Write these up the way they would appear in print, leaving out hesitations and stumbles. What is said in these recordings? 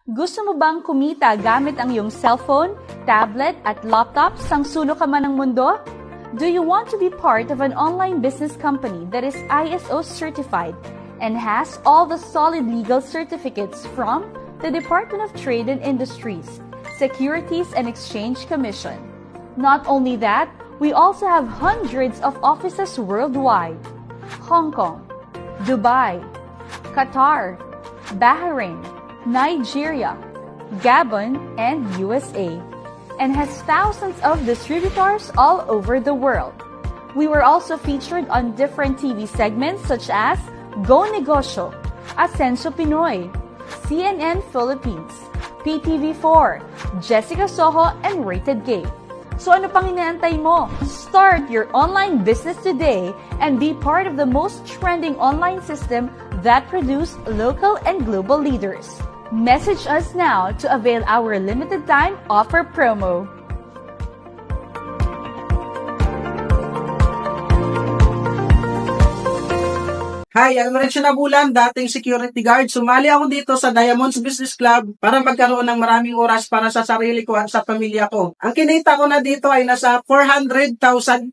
Gusto mo bang kumita gamit ang iyong cellphone, tablet at laptop sang sulok ka man ng mundo? Do you want to be part of an online business company that is ISO certified and has all the solid legal certificates from the Department of Trade and Industries, Securities and Exchange Commission? Not only that, we also have hundreds of offices worldwide: Hong Kong, Dubai, Qatar, Bahrain, Nigeria, Gabon, and USA, and has thousands of distributors all over the world. We were also featured on different TV segments such as Go Negosyo, Ascenso Pinoy, CNN Philippines, PTV4, Jessica Soho, and Rated Gay. So ano pang inaantay mo? Start your online business today and be part of the most trending online system that produce local and global leaders. Message us now to avail our limited time offer promo. Hi, ako Mauricio Nabulan, dating security guard. Sumali ako dito sa Diamonds Business Club para magkaroon ng maraming oras para sa sarili ko at sa pamilya ko. Ang kinita ko na dito ay nasa 400,000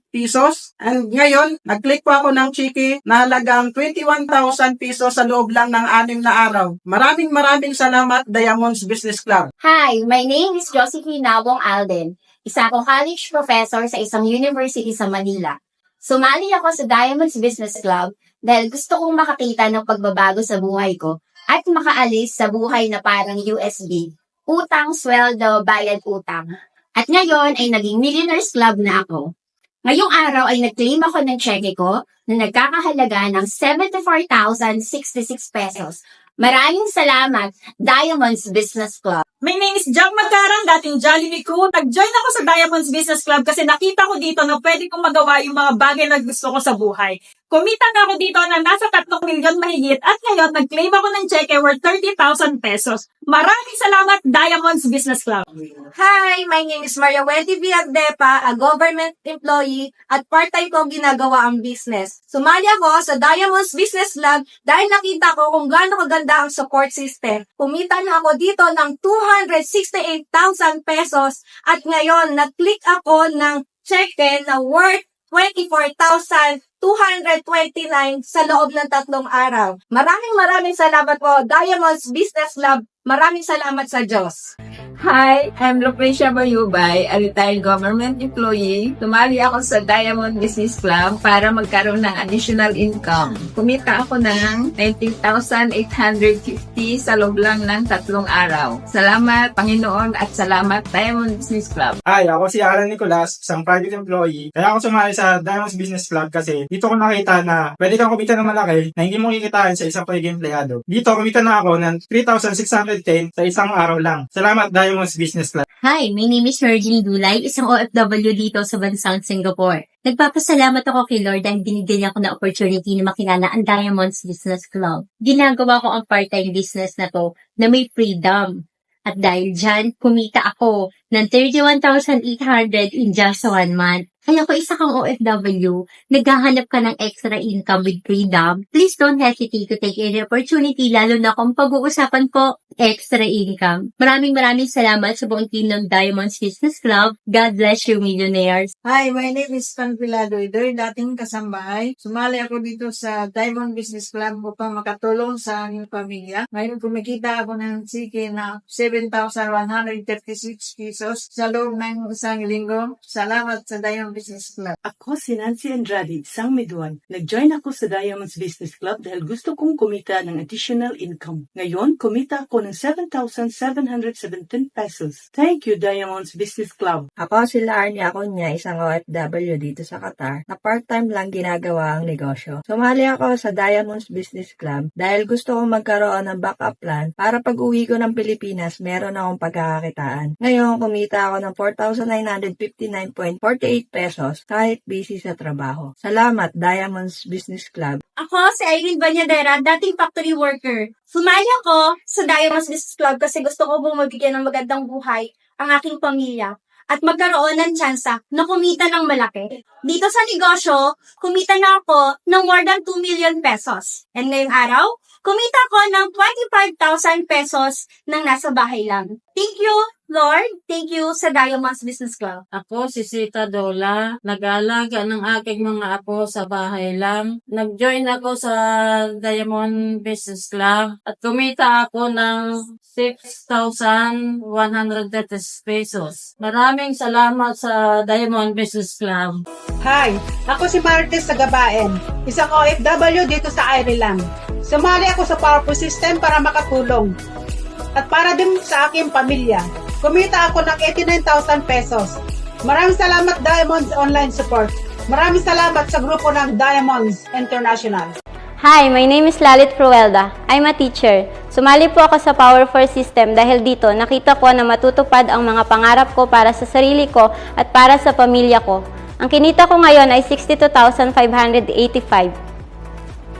pesos. And ngayon, nag-click po ako ng chiki na halagang 21,000 pesos sa loob lang ng 6 na araw. Maraming salamat, Diamonds Business Club. Hi, my name is Josephine Nabong Alden. Isa akong college professor sa isang university sa Manila. Sumali ako sa Diamonds Business Club dahil gusto kong makakita ng pagbabago sa buhay ko at makaalis sa buhay na parang USB. Utang, sweldo, bayad utang. At ngayon ay naging Millionaires Club na ako. Ngayong araw ay nag-claim ako ng cheque ko na nagkakahalaga ng 74,066 pesos. Maraming salamat, Diamonds Business Club. My name is Jack Magkarang, dating Jollibee Crew. Nag-join ako sa Diamonds Business Club kasi nakita ko dito na pwede kong magawa yung mga bagay na gusto ko sa buhay. Kumita na ako dito na nasa 3 milyon mahigit at ngayon nag-claim ako ng cheque worth 30,000 pesos. Maraming salamat, Diamonds Business Club. Hi, my name is Maria Wendy Viagdepa, a government employee at part-time ko ginagawa ang business. Sumali ako sa Diamonds Business Club dahil nakita ko kung gaano kaganda ang support system. Kumita na ako dito ng 268,000 pesos at ngayon nag-click ako ng cheque na worth 24,229 sa loob ng 3 araw. Maraming salamat po, Diamonds Business Club. Maraming salamat sa Diyos. Hi, I'm Lucrecia Bayubay, a retired government employee. Tumali ako sa Diamond Business Club para magkaroon ng additional income. Kumita ako ng 19,850 sa loob lang ng 3 araw. Salamat, Panginoon, at salamat, Diamond Business Club. Hi, ako si Alan Nicolas, isang private employee. Kaya ako sumali sa Diamonds Business Club kasi dito ko nakita na pwede kang kumita ng malaki na hindi mo kikitain sa isang pagiging empleyado. Dito, kumita na ako ng 3,610 sa isang araw lang. Salamat, Diamonds Business Club. Hi, my name is Virgin Dulay, isang OFW dito sa bansang Singapore. Nagpapasalamat ako kay Lord dahil binigyan niya ako ng opportunity na makilala ang Diamonds Business Club. Ginagawa ko ang part-time business na to na may freedom. At dahil dyan, kumita ako ng 31,800 in just 1 month. Kaya kung isa kang OFW, naghahanap ka ng extra income with freedom, please don't hesitate to take any opportunity, lalo na kung pag-uusapan ko, extra income. Maraming salamat sa buong team ng Diamonds Business Club. God bless you, millionaires. Hi, my name is Panpilado Idoy, dating kasambahay. Sumali ako dito sa Diamond Business Club upang makatulong sa aming pamilya. Ngayon kumikita ako ng siki na 7,136 pesos sa loob ng isang linggo. Salamat sa Diamond Business Club. Ako si Nancy Andrade, isang Meduan. Nag-join ako sa Diamonds Business Club dahil gusto kong kumita ng additional income. Ngayon, kumita ako ng 7,717 pesos. Thank you, Diamonds Business Club. Ako si Larnie Acuña, isang OFW dito sa Qatar, na part-time lang ginagawa ang negosyo. Sumali ako sa Diamonds Business Club dahil gusto kong magkaroon ng backup plan para pag uwi ko ng Pilipinas, meron akong pagkakakitaan. Ngayon, kumita ako ng 4,959.48 pesos kahit busy sa trabaho. Salamat, Diamonds Business Club. Ako si Irene Banyadera, dating factory worker. Sumali ako sa Diamonds Business Club kasi gusto ko bumibigyan ng magandang buhay ang aking pamilya. at magkaroon ng tsansa na kumita ng malaki. Dito sa negosyo, kumita na ako ng more than 2 million pesos. And ngayong araw, kumita ko ng 25,000 pesos nang nasa bahay lang. Thank you, Lord. Thank you sa Diamonds Business Club. Ako si Sita Dola, nag-aalaga ng aking mga apo sa bahay lang. Nag-join ako sa Diamond Business Club at kumita ako ng 6,130 pesos. Maraming salamat sa Diamond Business Club. Hi, ako si Martes Sagabaen, isang OFW dito sa Ireland. Sumali ako sa Powerful System para makatulong at para din sa aking pamilya. Kumita ako ng 89,000 pesos. Maraming salamat Diamonds Online Support. Maraming salamat sa grupo ng Diamonds International. Hi, my name is Lalit Fruelda. I'm a teacher. Sumali po ako sa Power4 System dahil dito nakita ko na matutupad ang mga pangarap ko para sa sarili ko at para sa pamilya ko. Ang kinita ko ngayon ay 62,585.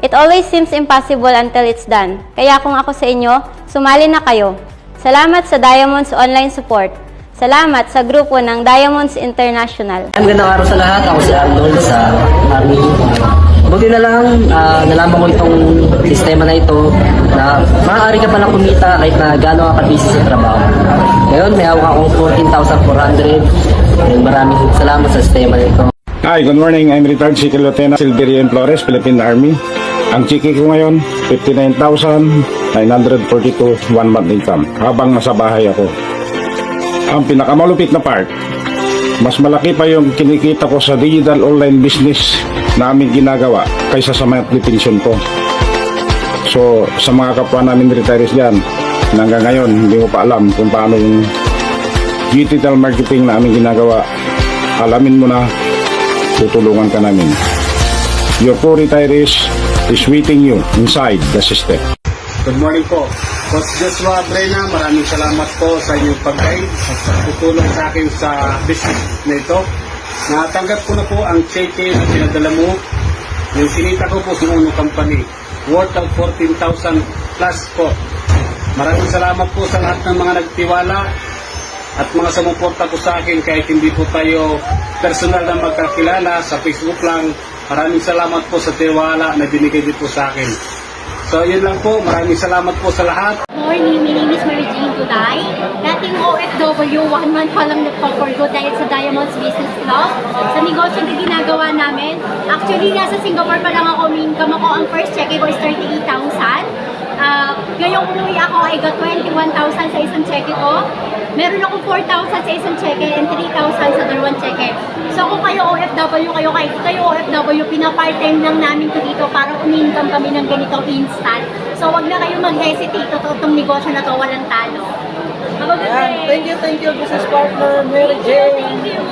It always seems impossible until it's done. Kaya kung ako sa inyo, sumali na kayo. Salamat sa Diamonds Online Support. Salamat sa grupo ng Diamonds International. Magandang araw sa lahat. Ako si Arnold sa Army. Buti na lang, nalaman ko itong sistema na ito na maaari ka palang kumita kahit na gano'n ka busy sa trabaho. Ngayon, may hawak akong 14,400. Maraming salamat sa sistema na ito. Hi, good morning. I'm retired Second Lieutenant Silverian Flores, Philippine Army. Ang chiki ko ngayon, 59,942 one month income habang nasa bahay ako. Ang pinakamalupit na part, mas malaki pa yung kinikita ko sa digital online business na aming ginagawa kaysa sa monthly pension ko. So, sa mga kapwa namin retirees dyan, hanggang ngayon, hindi ko pa alam kung paano yung digital marketing na aming ginagawa. Alamin mo na, tutulungan ka namin. Your co-retirees is waiting you inside the system. Good morning po. Coach Joshua Brena, maraming salamat po sa inyong pag-guide at tutulong sa akin sa business na ito. Natanggap ko na po ang cheque na pinadala mo. Yung sinita ko po sa Uno Company, worth of 14,000 plus po. Maraming salamat po sa lahat ng mga nagtiwala at mga sumuporta po sa akin kahit hindi po tayo personal na magkakilala sa Facebook lang. Maraming salamat po sa tiwala na binigay din po sa akin. So, yun lang po. Maraming salamat po sa lahat. Morning, my name is Mary Jane Tulay. Dating OFW, 1 month pa lang nagpa-forgo dahil sa Diamonds Business Club. Sa negosyo na ginagawa namin. Actually, nasa Singapore pa lang ako. Income ako, ang first check ko is 38,000. Ngayong umuwi ako, I got 21,000 sa isang cheque ko. Meron akong 4,000 sa isang cheque and 3,000 sa dalawang cheque. So kung kayo OFW kayo, kahit kayo OFW, pinapart-time lang namin ko dito para umi-income kami ng ganito instant. So wag na kayo mag-hesitate. Itong negosyo na to, walang talo. Have a good day. Thank you, business partner, Mary Jane. Thank you.